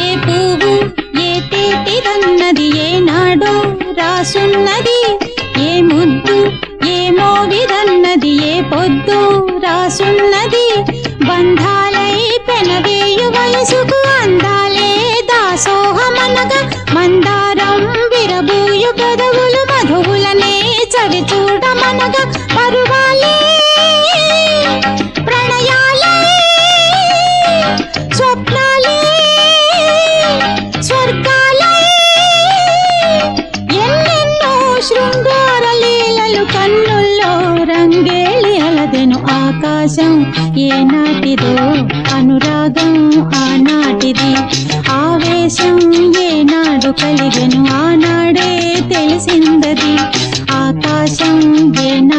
ఏ పువ్వు ఏ తేటిదన్నది ఏనాడో రాసున్నది, ఏ ముద్దు ఏ మోవిదన్నది ఏ పొద్దు రాసున్నది. బంధాలై పెనవేయు వయసుకు అందాలే దాసోహమనగా, మందారం విరబూయు పెదవులు మధువులనే చవి చూడమనగా. పరువాలే ప్రణయాలే స్వప్నాలే స్వర్గాలే, ఎన్నెన్నో శృంగార లీలలు కన్నుల్లో రంగేళి అలదెను. ఆకాశం ఏనాటిదో అనురాగం ఆనాటిది, ఆవేశం ఏనాడు కలిగెను ఆనాడే తెలిసిందది. ఆకాశం ఏనా